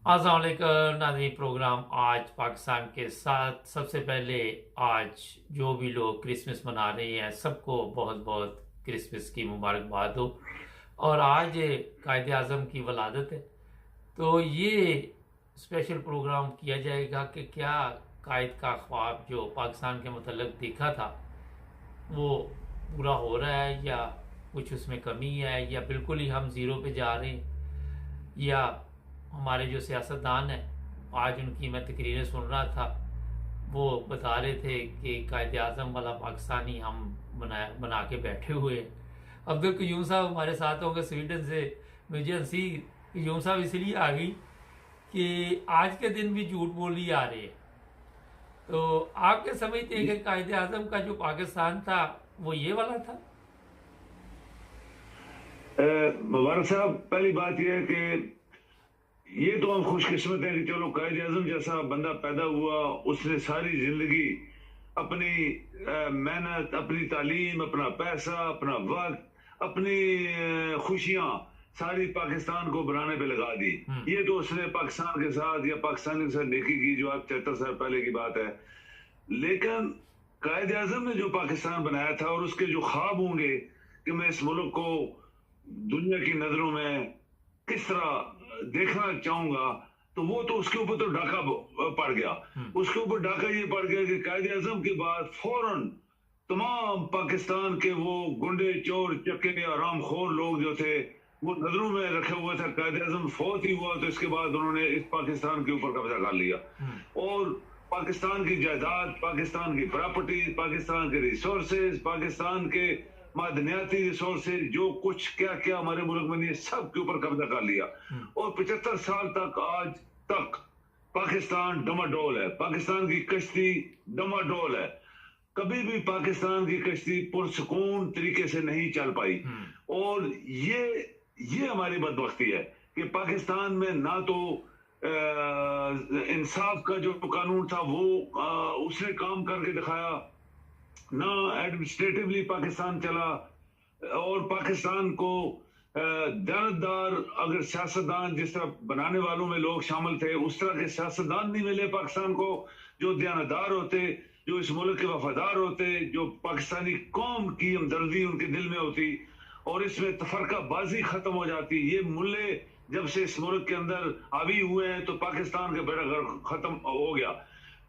अस्सलाम वालेकुम नाज़रीन। प्रोग्राम आज पाकिस्तान के साथ। सबसे पहले आज जो भी लोग क्रिसमस मना रहे हैं सबको बहुत बहुत क्रिसमस की मुबारकबाद हो। और आज कायद आज़म की वलादत है, तो ये स्पेशल प्रोग्राम किया जाएगा कि क्या कायद का ख्वाब जो पाकिस्तान के मतलब देखा था वो पूरा हो रहा है, या कुछ उसमें कमी है, या बिल्कुल ही हम ज़ीरो पे जा रहे हैं। या हमारे जो सियासतदान हैं, आज उनकी मैं तकरीरें सुन रहा था, वो बता रहे थे कि कायद आज़म वाला पाकिस्तानी हम बना के बैठे हुए हैं। अब्दुल क्यूम साहब हमारे साथ होंगे स्वीडन से। मुझे हंसी क्यूम साहब इसलिए आ गई कि आज के दिन भी झूठ बोली आ रही है। तो आपके समझते हैं कि कायद आज़म का जो पाकिस्तान था वो ये वाला था? मुबारक साहब, पहली बात यह है कि ये तो हम खुशकिस्मत हैं कि चलो कायद आजम जैसा बंदा पैदा हुआ। उसने सारी जिंदगी अपनी मेहनत, अपनी तालीम, अपना पैसा, अपना वक्त, अपनी खुशियां सारी पाकिस्तान को बनाने पे लगा दी। ये तो उसने पाकिस्तान के साथ या पाकिस्तानी के साथ नेकी की, जो आज 73 साल पहले की बात है। लेकिन कायद आजम ने जो पाकिस्तान बनाया था और उसके जो ख्वाब होंगे कि मैं इस मुल्क को दुनिया की नजरों में किस तरह देखना चाहूंगा, तो वो तो उसके ऊपर तो डाका पड़ गया। उसके ऊपर डाका ये पड़ गया कि कायद आजम के बाद फौरन तमाम पाकिस्तान के वो गुंडे, चोर, चक्के, आरामखोर लोग जो थे वो नजरों में रखे हुए थे। कायद आजम फौत ही हुआ तो इसके बाद उन्होंने इस पाकिस्तान के ऊपर कब्जा कर लिया और पाकिस्तान की जायदाद, पाकिस्तान की प्रॉपर्टी, पाकिस्तान के रिसोर्सेज, पाकिस्तान के मादनियाती रिसोर्सेज, जो कुछ क्या क्या हमारे मुल्क में नहीं, सब के ऊपर कब्जा कर लिया। और 75 साल तक, आज तक पाकिस्तान डमाडोल है। पाकिस्तान की कश्ती डमाडोल है। कभी भी पाकिस्तान की कश्ती पुरसुकून तरीके से नहीं चल पाई। और ये हमारी बदबख्ती है कि पाकिस्तान में ना तो इंसाफ का जो कानून था वो उसने काम करके दिखाया, ना एडमिनिस्ट्रेटिवली पाकिस्तान चला। और पाकिस्तान को दयानतदार अगर सियासतदान, जिस तरह बनाने वालों में लोग शामिल थे, उस तरह के सियासतदान नहीं मिले पाकिस्तान को जो दयानतदार होते, जो इस मुल्क के वफादार होते, जो पाकिस्तानी कौम की हमदर्दी उनके दिल में होती और इसमें तफरकाबाजी खत्म हो जाती। ये मुल्ले जब से इस मुल्क के अंदर हावी हुए हैं तो पाकिस्तान का बेड़ा गर्क खत्म हो गया।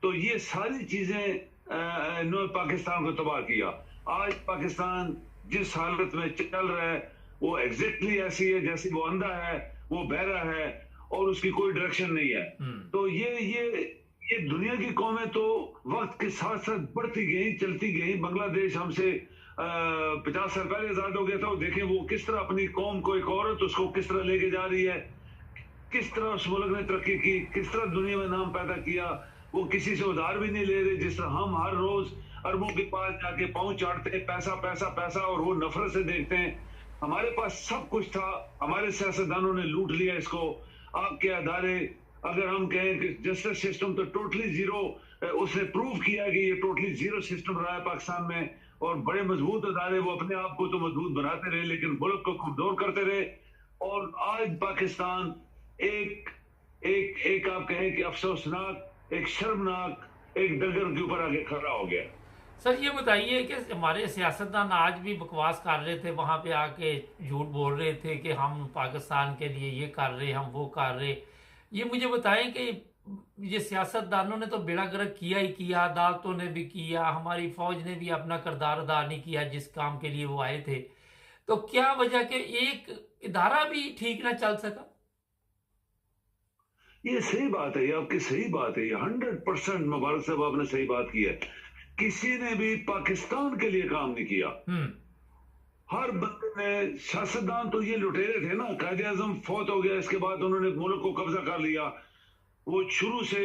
तो ये सारी चीजें इन्होंने पाकिस्तान को तबाह किया। आज पाकिस्तान जिस हालत में चल रहा है वो एग्जैक्टली ऐसी है जैसी वो अंधा है, वो बहरा है और उसकी कोई डायरेक्शन नहीं है। तो ये दुनिया की कौमें तो वक्त के साथ साथ बढ़ती गई, चलती गई। बांग्लादेश हमसे 50 साल पहले आजाद हो गया था। देखें वो किस तरह अपनी कौम को, एक औरत उसको किस तरह लेके जा रही है, किस तरह उस मुल्क ने तरक्की की, किस तरह दुनिया में नाम पैदा किया। वो किसी से उधार भी नहीं ले रहे, जिस तरह हम हर रोज अरबों के पास जाके पांव चाटते हैं, पैसा पैसा पैसा, और वो नफरत से देखते हैं। हमारे पास सब कुछ था, हमारे सियासतदानों ने लूट लिया इसको। आपके अदारे, अगर हम कहें कि जस्टिस सिस्टम तो टोटली जीरो, उसने प्रूव किया कि ये टोटली जीरो सिस्टम रहा है पाकिस्तान में। और बड़े मजबूत अदारे, वो अपने आप को तो मजबूत बनाते रहे लेकिन मुल्क को कमजोर करते रहे। और आज पाकिस्तान एक एक एक आप कहें कि अफसोसनाक, एक शर्मनाक, एक डगर के ऊपर आगे खड़ा हो गया। सर ये बताइए कि हमारे सियासतदान आज भी बकवास कर रहे थे, वहां पे आके झूठ बोल रहे थे कि हम पाकिस्तान के लिए ये कर रहे, हम वो कर रहे। ये मुझे बताएं कि ये सियासतदानों ने तो बेड़ा गर्क किया ही किया, अदालतों ने भी किया, हमारी फौज ने भी अपना किरदार अदा नहीं किया जिस काम के लिए वो आए थे। तो क्या वजह के एक इदारा भी ठीक ना चल सका? ये सही बात है, ये आपकी सही बात है, ये 100% मुबारक साहब आपने सही बात की है। किसी ने भी पाकिस्तान के लिए काम नहीं किया। हर बंदे ने, सियासतदान तो ये लुटेरे थे ना। कायद आजम फौत हो गया, इसके बाद उन्होंने मुल्क को कब्जा कर लिया। वो शुरू से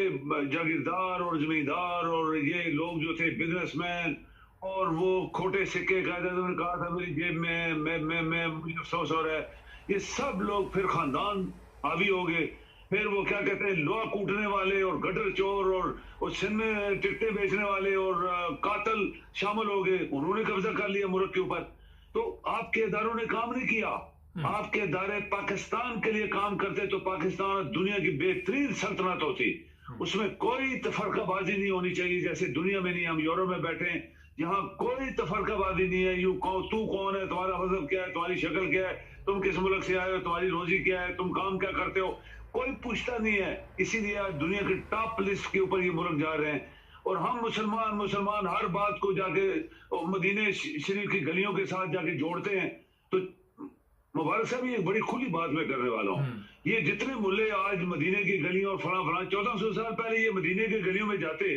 जागीरदार और जमींदार और ये लोग जो थे बिजनेसमैन, और वो खोटे सिक्के कायद आजम ने कहा था मेरी जेब में, मैं मुझे अफसोस हो रहा है। ये सब लोग फिर खानदान हावी हो गए। फिर वो क्या कहते हैं, लोहा कूटने वाले और गटर चोर और सिंध में टिकटें बेचने वाले और कातल शामिल हो गए। उन्होंने कब्जा कर लिया मुल्क के ऊपर। तो आपके इदारों ने काम नहीं किया। आपके इदारे पाकिस्तान के लिए काम करते तो पाकिस्तान दुनिया की बेहतरीन सल्तनत होती। उसमें कोई तफरकाबाजी नहीं होनी चाहिए, जैसे दुनिया में नहीं। हम यूरोप में बैठे हैं, यहाँ कोई तफरकाबाजी नहीं है। तू कौन है, तुम्हारा मजहब क्या है, तुम्हारी शक्ल क्या है, तुम किस मुल्क से आए हो, तुम्हारी रोजी क्या है, तुम काम क्या करते हो, कोई पूछता नहीं है। इसीलिए आज दुनिया के टॉप लिस्ट के ऊपर ये मुल्क जा रहे हैं। और हम मुसलमान हर बात को जाके मदीने शरीफ की गलियों के साथ जाके जोड़ते हैं। तो मुबारक साहब, ये बड़ी खुली बात मैं करने वाला हूँ। ये जितने मुल्ले आज मदीने की गलियों और फला 1400 साल पहले ये मदीने की गलियों में जाते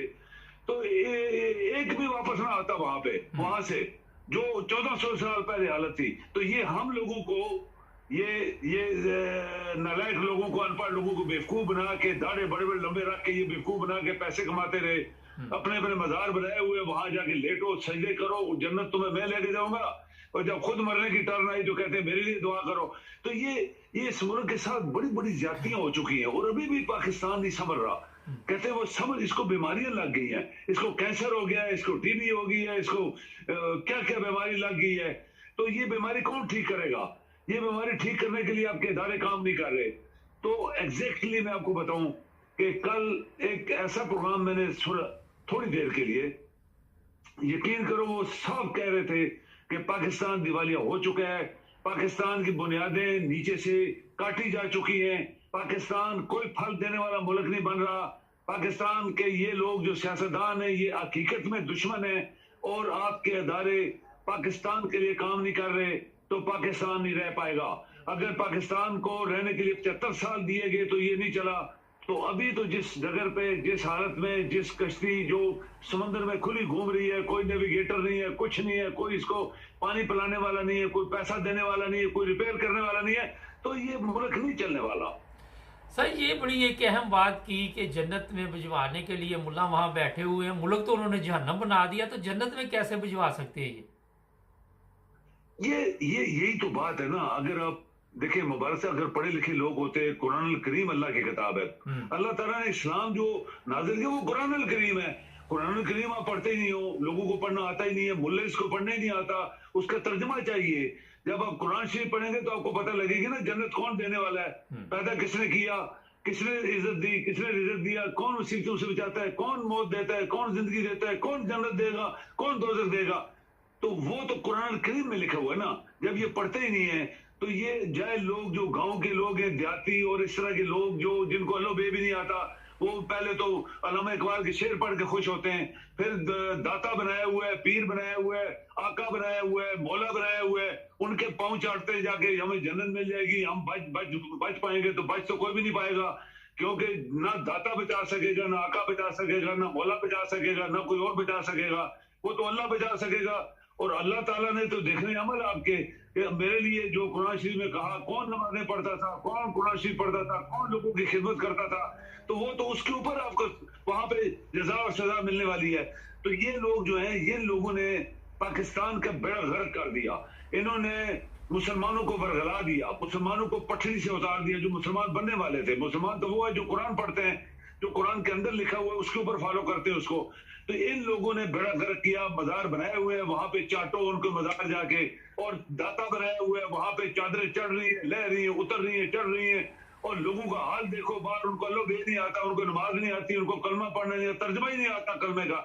तो एक भी वापस ना आता वहां से, जो 1400 साल पहले हालत थी। तो ये हम लोगों को, ये नालायक लोगों को, अनपढ़ लोगों को बेवकूफ बना के, दाढ़े बड़े बड़े लंबे रख के ये बेवकूफ बना के पैसे कमाते रहे। अपने अपने मजार बनाए हुए, वहां जाके लेटो, सजदे करो, जन्नत तुम्हें मैं लेके जाऊंगा। और जब खुद मरने की टर्न आई तो कहते हैं मेरे लिए दुआ करो। तो ये इस मुल्क के साथ बड़ी बड़ी ज्यादतियां हो चुकी हैं और अभी भी पाकिस्तान नहीं समझ रहा। कहते हैं वो समझ, इसको बीमारियां लग गई हैं, इसको कैंसर हो गया है, इसको टीबी हो गई है, इसको क्या क्या बीमारी लग गई है। तो ये बीमारी कौन ठीक करेगा? ये बीमारी ठीक करने के लिए आपके इदारे काम नहीं कर रहे। तो एग्जैक्टली मैं आपको बताऊं कि कल एक ऐसा प्रोग्राम मैंने सुना थोड़ी देर के लिए, यकीन करो वो सब कह रहे थे कि पाकिस्तान दिवालिया हो चुका है, पाकिस्तान की बुनियादें नीचे से काटी जा चुकी हैं, पाकिस्तान कोई फल देने वाला मुल्क नहीं बन रहा, पाकिस्तान के ये लोग जो सियासतदान हैं ये हकीकत में दुश्मन हैं और आपके अदारे पाकिस्तान के लिए काम नहीं कर रहे तो पाकिस्तान नहीं रह पाएगा। अगर पाकिस्तान को रहने के लिए 75 साल दिए गए तो ये नहीं चला। तो अभी तो जिस जगह पे, जिस हालत में, जिस कश्ती जो समंदर में खुली घूम रही है, कोई नेविगेटर नहीं है, कुछ नहीं है, कोई इसको पानी पिलाने वाला नहीं है, कोई पैसा देने वाला नहीं है, कोई रिपेयर करने वाला नहीं है, तो ये मुल्क नहीं चलने वाला। सर, ये बड़ी एक अहम बात की कि जन्नत में भिजवाने के लिए मुल्ला वहां बैठे हुए हैं, मुल्क तो उन्होंने जहन्नम बना दिया, तो जन्नत में कैसे भिजवा सकते हैं यही तो बात है ना। अगर आप देखिए, मुबारक से अगर पढ़े लिखे लोग होते, कुरान करीम अल्लाह की किताब है, अल्लाह ताला ने इस्लाम जो नाज़िल किया वो कुरान करीम है। कुरान करीम आप पढ़ते ही नहीं हो, लोगों को पढ़ना आता ही नहीं है, मुल्ले इसको पढ़ने ही नहीं आता, उसका तर्जमा चाहिए। जब आप कुरान शरीफ पढ़ेंगे तो आपको पता लगेगी ना जन्नत कौन देने वाला है, पैदा किसने किया, किसने इज्जत दी, किसने रिजल्ट दिया, कौन मुसीबतों से बचाता है, कौन मौत देता है, कौन जिंदगी देता है, कौन जन्नत देगा, कौन दोज़ख देगा। तो वो तो कुरान करीम में लिखा हुआ है ना। जब ये पढ़ते ही नहीं है तो ये जाहिल लोग जो गांव के लोग हैं, देहाती और इस तरह के लोग जो जिनको अल्लाह बे भी नहीं आता, वो पहले तो अल्लामा इकबाल के शेर पढ़ के खुश होते हैं, फिर दाता बनाया हुआ है, पीर बनाया हुआ है, आका बनाया हुआ है, मौला बनाया हुआ है, उनके पांव चाटते जाके हमें जन्नत मिल जाएगी, हम बच पाएंगे। तो बच तो कोई भी नहीं पाएगा, क्योंकि ना दाता बचा सकेगा, ना आका बचा सकेगा, ना मौला बचा सकेगा, ना कोई और बचा सकेगा, वो तो अल्लाह बचा सकेगा। और अल्लाह ताला ने तो देखने अमल आपके मेरे लिए जो कुरान शरीफ में कहा, कौन नमाजें पढ़ता था, कौन कुरान शरीफ पढ़ता था, कौन लोगों की खिदमत करता था, तो वो तो उसके ऊपर आपको वहां पे जजा और सजा मिलने वाली है। तो ये लोग जो हैं, ये लोगों ने पाकिस्तान का बेड़ा गर्क कर दिया। इन्होंने मुसलमानों को बरगला दिया, मुसलमानों को पटरी से उतार दिया। जो मुसलमान बनने वाले थे, मुसलमान तो वो है जो कुरान पढ़ते हैं, जो कुरान के अंदर लिखा हुआ है उसके ऊपर फॉलो करते हैं उसको। तो इन लोगों ने बेड़ा गर्क किया, मजार बनाए हुए हैं, वहां पे चाटो उनको मजार जाके, और दाता बनाए हुए हैं, वहां पे चादरें चढ़ रही है, लह रही है, उतर रही है, चढ़ रही है। और लोगों का हाल देखो बाहर, उनको अल्लाह बे नहीं आता, उनको नमाज नहीं आती, उनको कलमा पढ़ना नहीं आता, तर्जमा ही नहीं आता कलमे का।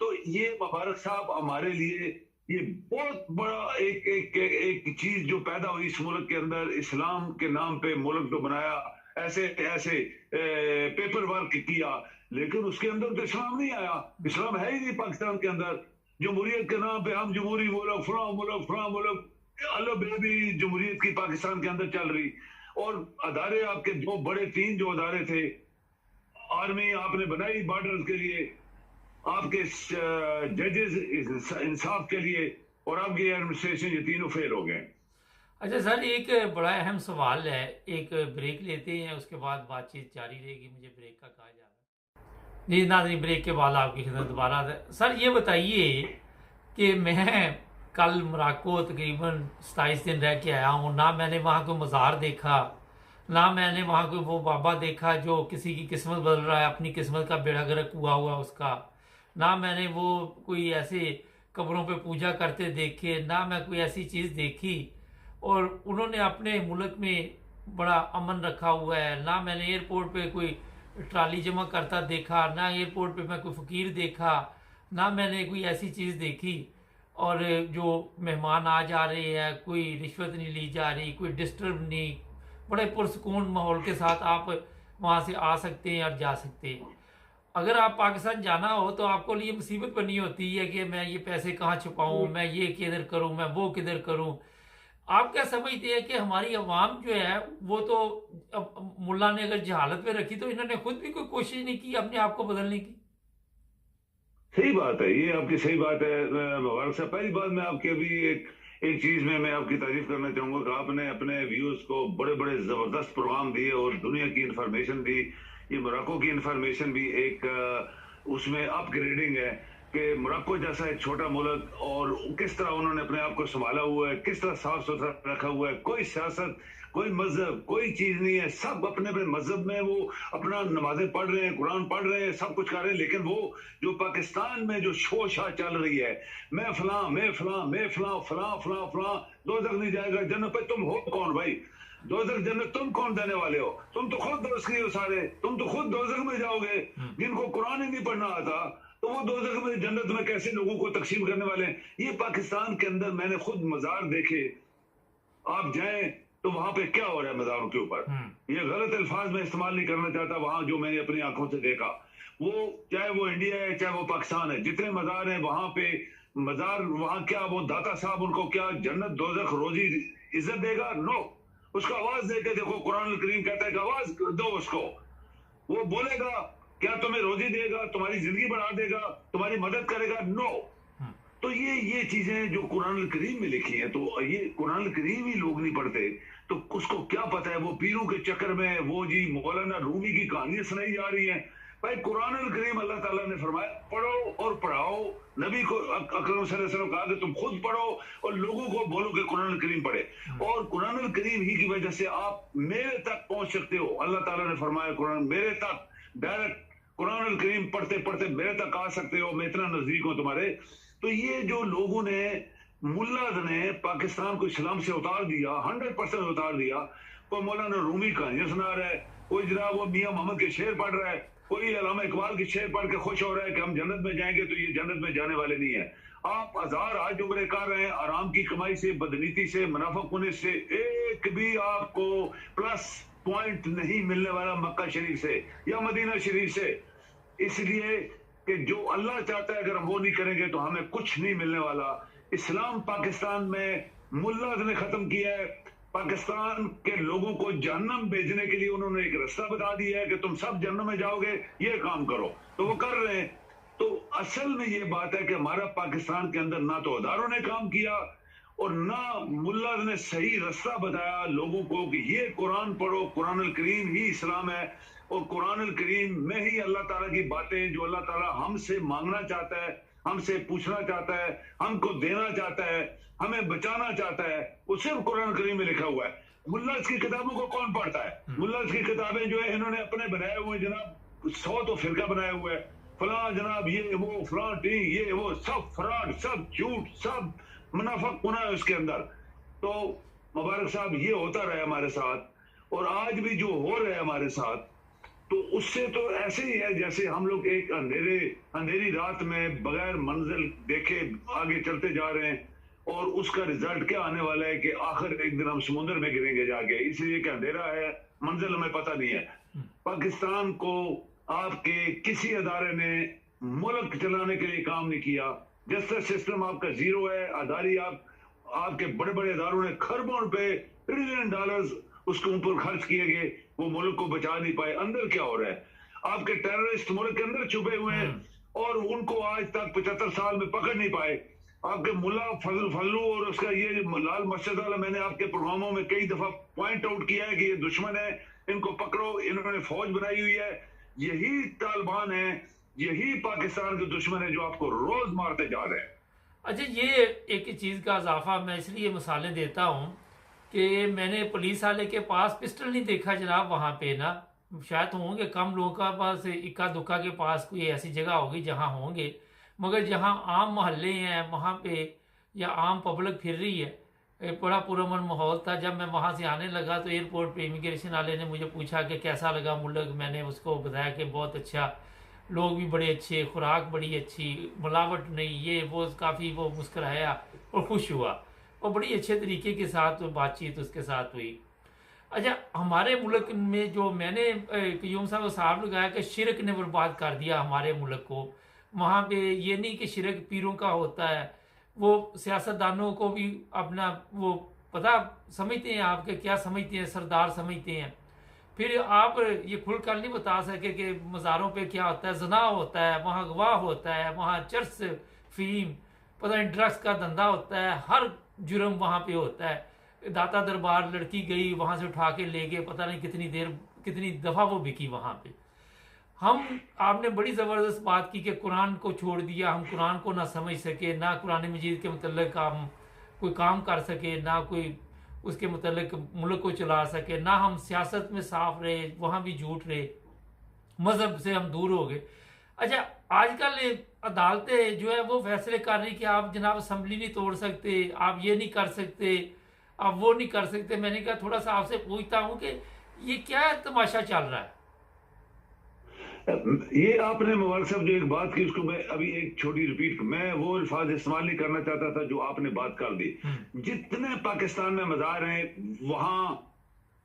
तो ये मुबारक साहब हमारे लिए ये बहुत बड़ा एक चीज जो पैदा हुई इस मुल्क के अंदर, इस्लाम के नाम पे मुल्क जो बनाया, ऐसे ऐसे पेपर वर्क किया, लेकिन उसके अंदर तो इस्लाम नहीं आया। इस्लाम है ही नहीं पाकिस्तान के अंदर। जमहूरियत के नाम पे हम जमहूरी मुल्क, फलां मुल्क, अल्लाह बेबी जमहूरियत की पाकिस्तान के अंदर चल रही। और अदारे आपके दो बड़े, तीन जो अदारे थे, आर्मी आपने बनाई बॉर्डर के लिए, आपके जजेस इंसाफ के लिए, और आपकी एडमिनिस्ट्रेशन, ये तीनों फेल हो गए। अच्छा सर, एक बड़ा अहम सवाल है, एक ब्रेक लेते हैं, उसके बाद बातचीत जारी रहेगी। मुझे ब्रेक का कहा जा रहा है जी नाज़रीन, ब्रेक के बाद आपकी खिदमत दोबारा। सर ये बताइए कि मैं कल मोरक्को तकरीबन 27 दिन रह के आया हूँ, ना मैंने वहाँ कोई मज़ार देखा, ना मैंने वहाँ कोई वो बाबा देखा जो किसी की किस्मत बदल रहा है, अपनी किस्मत का बेड़ा गर्क हुआ उसका, ना मैंने वो कोई ऐसे कब्रों पे पूजा करते देखे, ना मैं कोई ऐसी चीज़ देखी। और उन्होंने अपने मुल्क में बड़ा अमन रखा हुआ है। ना मैंने एयरपोर्ट पे कोई ट्राली जमा करता देखा, ना एयरपोर्ट पे मैं कोई फ़कीर देखा, ना मैंने कोई ऐसी चीज़ देखी। और जो मेहमान आ जा रहे हैं, कोई रिश्वत नहीं ली जा रही, कोई डिस्टर्ब नहीं, बड़े पुरसकून माहौल के साथ आप वहाँ से आ सकते हैं और जा सकते हैं। अगर आप पाकिस्तान जाना हो तो आपको लिए मुसीबत बनी होती है कि मैं ये पैसे कहाँ छुपाऊँ, मैं ये किधर करूँ, मैं वो किधर करूँ। आप क्या समझते हैं कि हमारी आवाम जो है वो तो, अब मुल्ला ने अगर जहालत में रखी तो इन्होंने खुद भी कोई कोशिश नहीं की अपने आप को बदलने की? सही बात है, ये आपकी सही बात है मुबारक साहब। पहली बात मैं आपके अभी एक चीज में मैं आपकी तारीफ करना चाहूंगा कि आपने अपने व्यूअर्स को बड़े बड़े जबरदस्त प्रोग्राम दिए और दुनिया की इंफॉर्मेशन दी। ये मोरक्को की इंफॉर्मेशन भी एक उसमें अपग्रेडिंग है कि मोरक्को जैसा एक छोटा मुल्क और किस तरह उन्होंने अपने आप को संभाला हुआ है, किस तरह साफ सुथरा रखा हुआ है। कोई सियासत, कोई मजहब, कोई चीज नहीं है। सब अपने अपने मजहब में वो अपना नमाजें पढ़ रहे हैं, कुरान पढ़ रहे हैं, सब कुछ कर रहे हैं। लेकिन वो जो पाकिस्तान में जो शोशा चल रही है, मैं फलां, मैं फलां, मैं फलां, फलां फलां फलां, दो तक नहीं जाएगा जन्नत पे। तुम हो कौन भाई? दोजख जन्नत तुम कौन देने वाले हो? तुम तो खुद दोजखी हो सारे, तुम तो खुद दोजख में जाओगे। जिनको कुरान ही नहीं पढ़ना आता तो वो दोजख में जन्नत में कैसे लोगों को तकसीम करने वाले हैं? ये पाकिस्तान के अंदर मैंने खुद मजार देखे, आप जाएं तो वहां पे क्या हो रहा है मजारों के ऊपर। ये गलत अल्फाज में इस्तेमाल नहीं करना चाहता। वहां जो मैंने अपनी आंखों से देखा, वो चाहे वो इंडिया है चाहे वो पाकिस्तान है, जितने मजार हैं वहां पे मजार, वहां क्या वो दाता साहब उनको क्या जन्नत दोजख रोजी इज्जत देगा? नो। उसका आवाज दे के देखो, कुरान करीम कहता है कि आवाज दो उसको, वो बोलेगा। क्या तुम्हें रोजी देगा, तुम्हारी जिंदगी बढ़ा देगा, तुम्हारी मदद करेगा? नो। तो ये चीजें जो कुरान करीम में लिखी है, तो ये कुरान करीम ही लोग नहीं पढ़ते तो उसको क्या पता है? वो पीरों के चक्कर में वो जी मौलाना रूमी की कहानियां सुनाई जा रही हैं। भाई कुरान करीम अल्लाह ताला ने फरमाया पढ़ो और पढ़ाओ। नबी को अकरम सल्लल्लाहु अलैहि वसल्लम कहा कि तुम खुद पढ़ो और लोगों को बोलो कि कुरान करीम पढ़े। और कुरान करीम ही की वजह से आप मेरे तक पहुंच सकते हो। अल्लाह ताला ने फरमाया कुरान मेरे तक डायरेक्ट, कुरान करीम पढ़ते पढ़ते मेरे तक आ सकते हो, मैं इतना नजदीक हूं तुम्हारे। तो ये जो लोगों ने, मुल्ला ने पाकिस्तान को इस्लाम से उतार दिया, 100% उतार दिया। कोई मौलाना रूमी कहानियां सुना रहा है, कोई जनाब वो मियां मोहम्मद के शेर पढ़ रहा है, कोई अल्लामा इकबाल के शेर पढ़ के खुश हो रहा है कि हम जन्नत में जाएंगे, तो ये जन्नत में जाने वाले नहीं है। आप हजार आज उम्र कर रहे हैं, आराम की कमाई से, बदनीति से, मुनाफा होने से एक भी आपको प्लस पॉइंट नहीं मिलने वाला मक्का शरीफ से या मदीना शरीफ से। इसलिए कि जो अल्लाह चाहता है अगर हम वो नहीं करेंगे तो हमें कुछ नहीं मिलने वाला। इस्लाम पाकिस्तान में मुल्ला ने खत्म किया है। पाकिस्तान के लोगों को जहन्नम भेजने के लिए उन्होंने एक रास्ता बता दिया है कि तुम सब जहन्नम में जाओगे, ये काम करो, तो वो कर रहे हैं। तो असल में ये बात है कि हमारा पाकिस्तान के अंदर ना तो अदारों ने काम किया और ना मुल्ला ने सही रास्ता बताया लोगों को कि ये कुरान पढ़ो, कुरान करीम ही इस्लाम है और कुरान करीम में ही अल्लाह ताला की बातें जो अल्लाह ताला हमसे मांगना चाहता है, हमसे पूछना चाहता है, हमको देना चाहता है, हमें बचाना चाहता है, वो सिर्फ कुरान करीम में लिखा हुआ है। मुल्ला की किताबों को कौन पढ़ता है? मुल्ला की किताबें जो है इन्होंने अपने बनाए हुए जनाब, 100 तो फिरका बनाया हुआ है, फला जनाब ये वो फला टी ये वो, सब फ्रॉड, सब झूठ, सब मुनाफा कुना है उसके अंदर। तो मुबारक साहब ये होता रहा हमारे साथ और आज भी जो हो रहा है हमारे साथ, तो उससे तो ऐसे ही है जैसे हम लोग एक अंधेरी रात में बगैर मंजिल देखे आगे चलते जा रहे हैं और उसका रिजल्ट क्या आने वाला है कि आखिर एक दिन हम समुद्र में गिरेंगे जाके, इसलिए कि अंधेरा है, मंजिल हमें पता नहीं है। पाकिस्तान को आपके किसी अदारे ने मुल्क चलाने के लिए काम नहीं किया। जस्टिस सिस्टम आपका जीरो है। अदारी आपके बड़े बड़े अदारों ने खरबों रुपए, ट्रिलियन डॉलर्स उसके ऊपर खर्च किए गए, वो मुल्क को बचा नहीं पाए। अंदर क्या हो रहा है? आपके टेररिस्ट मुल्क के अंदर छुपे हुए हैं और उनको आज तक 75 साल में पकड़ नहीं पाए। आपके मुल्ला फजलू और उसका ये लाल मस्जिद वाला, मैंने आपके प्रोग्रामों में कई दफा पॉइंट आउट किया है कि ये दुश्मन है, इनको पकड़ो, इन्होंने फौज बनाई हुई है। यही तालिबान है, यही पाकिस्तान के दुश्मन है जो आपको रोज मारते जा रहे हैं। अच्छा, ये एक चीज़ का इजाफा मैं इसलिए मिसालें देता हूँ कि मैंने पुलिस वाले के पास पिस्टल नहीं देखा जनाब। वहाँ पे ना शायद होंगे कम लोगों का पास, इक्का दुक्का के पास कोई ऐसी जगह होगी जहाँ होंगे, मगर जहाँ आम मोहल्ले हैं वहाँ पे या आम पब्लिक फिर रही है एक बड़ा पुरअमन माहौल था। जब मैं वहाँ से आने लगा तो एयरपोर्ट पे इमिग्रेशन वाले ने मुझे पूछा कि कैसा लगा मुल्क। मैंने उसको बताया कि बहुत अच्छा, लोग भी बड़े अच्छे, खुराक बड़ी अच्छी, मिलावट नहीं, ये वो। काफ़ी वो मुस्कराया और खुश हुआ, और बड़ी अच्छे तरीके के साथ बातचीत उसके साथ हुई। अच्छा, हमारे मुल्क में जो मैंने क्यूम साहब को साहब लगाया कि शिरक ने बर्बाद कर दिया हमारे मुल्क को। वहाँ पे ये नहीं कि शिरक पीरों का होता है, वो सियासतदानों को भी अपना वो पता समझते हैं, आपके क्या समझते हैं, सरदार समझते हैं। फिर आप ये खुलकर नहीं बता सके कि मज़ारों पे क्या होता है। जना होता है वहाँ, गवाह होता है वहाँ, चर्च, फीम, पता नहीं ड्रग्स का धंधा होता है, हर जुर्म वहाँ पे होता है। दाता दरबार लड़की गई वहाँ से उठा के ले गए, पता नहीं कितनी देर, कितनी दफ़ा वो बिकी वहाँ पे। हम आपने बड़ी ज़बरदस्त बात की कि कुरान को छोड़ दिया, हम कुरान को ना समझ सके, ना कुरान मजीद के मतलब हम कोई काम कर सके, ना कोई उसके मतलब मुल्क को चला सके, ना हम सियासत में साफ रहे, वहाँ भी झूठ रहे, मज़हब से हम दूर हो गए। अच्छा, आजकल अदालतें जो है वो फैसले कर रही कि आप जनाब असम्बली नहीं तोड़ सकते, आप ये नहीं कर सकते, आप वो नहीं कर सकते। मैंने कहा थोड़ा सा आपसे पूछता हूँ कि ये क्या तमाशा चल रहा है? ये आपने मुबारक साहब जो एक बात की, उसको मैं अभी एक छोटी रिपीट, मैं वो अल्फाज इस्तेमाल नहीं करना चाहता था जो आपने बात कर दी। जितने पाकिस्तान में मज़ार हैं वहां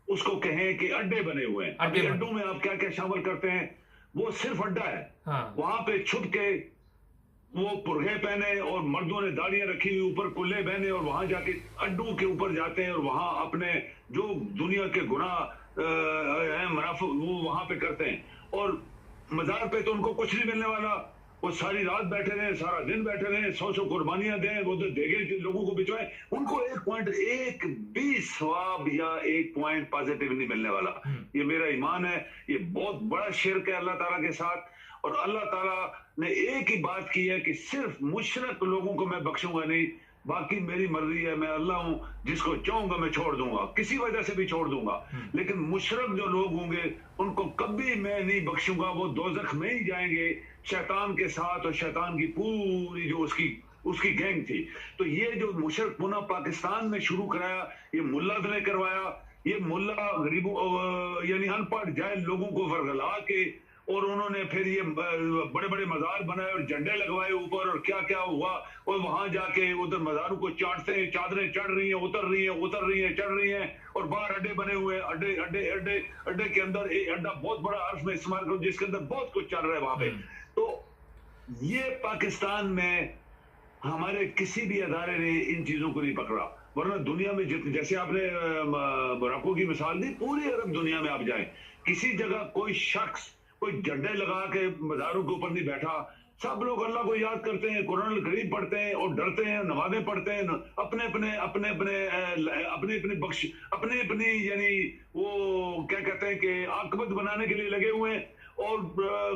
उसको कहें कि अड्डे बने हुए हैं। अभी अड्डों में आप क्या क्या शामिल करते हैं? वो सिर्फ अड्डा है। हाँ। वहां पे छुप के वो पुरगे पहने और मर्दों ने दाढ़ियां रखी हुई, ऊपर कुल्ले पहने, और वहां जाके अड्डों के ऊपर जाते हैं और वहां अपने जो दुनिया के गुनाह हैं मुनाफिक वो वहां पे करते हैं। और मजार पे तो उनको कुछ नहीं मिलने वाला। वो सारी रात बैठे रहे, सारा दिन बैठे रहे, 100 कुर्बानियां दें, वो देगे लोगों को बिचवाए, उनको एक भी सवाब या एक पॉइंट पॉजिटिव नहीं मिलने वाला। ये मेरा ईमान है, ये बहुत बड़ा शिर्क है अल्लाह ताला के साथ। और अल्लाह ताला ने एक ही बात की है कि सिर्फ मुशरक लोगों को मैं बख्शूंगा नहीं, बाकी मेरी मर्जी है, मैं अल्लाह हूं, जिसको चाहूंगा मैं छोड़ दूंगा, किसी वजह से भी छोड़ दूंगा। लेकिन मुशरक जो लोग होंगे उनको कभी मैं नहीं बख्शूंगा, वो दोजख में ही जाएंगे शैतान के साथ, और शैतान की पूरी जो उसकी गैंग थी। तो ये जो मुशरक पुनः पाकिस्तान में शुरू कराया, ये मुल्ला ने करवाया। ये मुल्ला गरीबों यानी अनपढ़ जाहिल लोगों को वर्गला के, और उन्होंने फिर ये बड़े बड़े मजार बनाए और झंडे लगवाए ऊपर, और क्या क्या हुआ। और वहां जाके उधर मजारों को चाटते हैं, चादरें चढ़ रही हैं, उतर रही हैं, उतर रही हैं, चढ़ रही हैं, और बाहर अड्डे बने हुए हैं। अड्डे अड्डे अड्डे अड्डे के अंदर एक अड्डा बहुत बड़ा अर्थ में इस्तेमाल करो जिसके अंदर बहुत कुछ चल रहा है वहां पे। तो ये पाकिस्तान में हमारे किसी भी अदारे ने इन चीजों को नहीं पकड़ा। वरना दुनिया में जितने, जैसे आपने मोरक्को की मिसाल दी, पूरी अरब दुनिया में आप जाएं, किसी जगह कोई शख्स कोई झंडे लगा के मज़ारों के ऊपर नहीं बैठा। सब लोग अल्लाह को याद करते हैं, कुरान करीम पढ़ते हैं और डरते हैं, नमाजें पढ़ते हैं, अपने अपने अपने अपने अपने अपने बख्श अपने अपनी यानी वो क्या कहते हैं कि आकबत बनाने के लिए लगे हुए हैं। और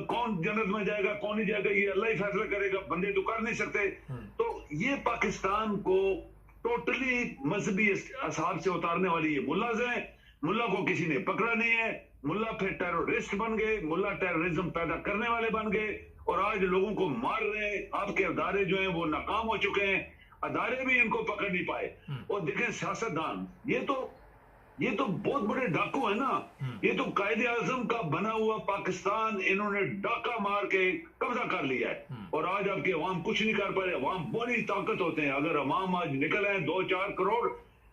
कौन जन्नत में जाएगा कौन नहीं जाएगा ये अल्लाह ही फैसला करेगा, बंदे तो कर नहीं सकते। तो ये पाकिस्तान को टोटली मजहबी हिसाब से उतारने वाली ये मुल्लाज हैं। मुल्ला को किसी ने पकड़ा नहीं है, मुल्ला फिर टेररिस्ट बन गए, मुल्ला टेररिज्म पैदा करने वाले बन गए, और आज लोगों को मार रहे हैं। आपके अदारे जो हैं वो नाकाम हो चुके हैं, अदारे भी इनको पकड़ नहीं पाए। और देखें सियासतदान, ये तो बहुत बड़े डाकू है ना। ये तो कायदे आजम का बना हुआ पाकिस्तान इन्होंने डाका मार के कब्जा कर लिया है। और आज आपके अवाम कुछ नहीं कर पा रहे। अवाम बड़ी ताकत होते हैं, अगर अवाम आज निकल आए 2-4 करोड़,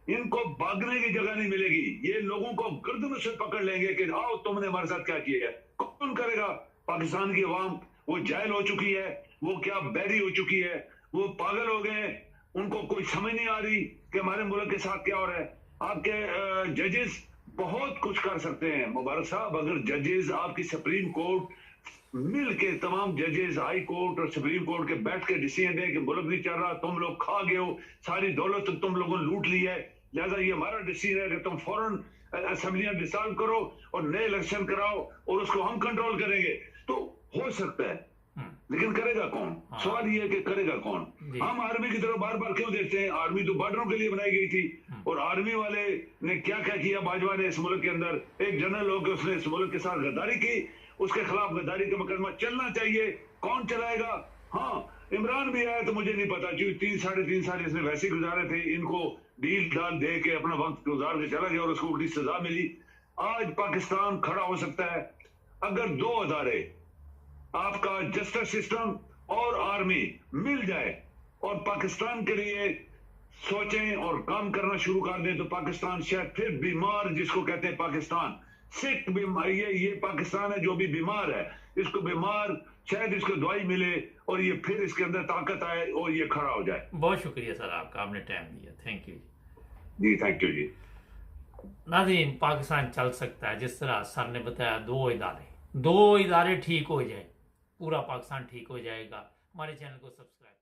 इनको भागने की जगह नहीं मिलेगी। ये लोगों को गर्दन से पकड़ लेंगे कि आओ तुमने हमारे साथ क्या किया है। कौन करेगा? पाकिस्तान की अवाम वो जाहिल हो चुकी है, वो क्या बैरी हो चुकी है, वो पागल हो गए। उनको कोई समझ नहीं आ रही कि हमारे मुल्क के साथ क्या हो रहा है। आपके जजेस बहुत कुछ कर सकते हैं मुबारक साहब, अगर जजेस आपकी सुप्रीम कोर्ट मिल के तमाम जजेस हाई कोर्ट और सुप्रीम कोर्ट के बैठ के डिसीजन दें कि मुल्क नहीं चल रहा, तुम लोग खा गए हो, सारी दौलत तुम लोगों ने लूट ली है, लिहाजा ये हमारा डिसीजन है कि तुम फौरन असेंबलियां डिसॉल्व करो और नए इलेक्शन कराओ और उसको हम कंट्रोल करेंगे। तो हो सकता है, लेकिन करेगा कौन? सवाल ये है कि करेगा कौन। हम आर्मी की तरफ बार बार क्यों देखते हैं? आर्मी तो बॉर्डरों के लिए बनाई गई थी, और आर्मी वाले ने क्या क्या किया बाजवा ने इस मुल्क के अंदर। एक जनरल होकर उसने इस मुल्क के साथ गद्दारी की, उसके खिलाफ गद्दारी का मुकदमा चलना चाहिए। कौन चलाएगा? हाँ, इमरान भी आया तो मुझे नहीं पता, क्योंकि 3-3.5 साल इसने वैसे गुजारे थे, इनको डील डाल दे के अपना वक्त गुजार के चला गया और उसको उल्टी सजा मिली। आज पाकिस्तान खड़ा हो सकता है अगर दो अदारे, आपका जस्टिस सिस्टम और आर्मी मिल जाए और पाकिस्तान के लिए सोचें और काम करना शुरू कर दें, तो पाकिस्तान शायद फिर बीमार, जिसको कहते हैं पाकिस्तान सिक बीमार, ये पाकिस्तान है जो भी बीमार है, इसको बीमार शायद इसको दवाई मिले और ये फिर इसके अंदर ताकत आए और ये खड़ा हो जाए। बहुत शुक्रिया सर आपका, आपने टाइम दिया, थैंक यू जी। थैंक यू जी। नाज़रीन, पाकिस्तान चल सकता है जिस तरह सर ने बताया, दो इदारे ठीक हो जाए, पूरा पाकिस्तान ठीक हो जाएगा। हमारे चैनल को सब्सक्राइब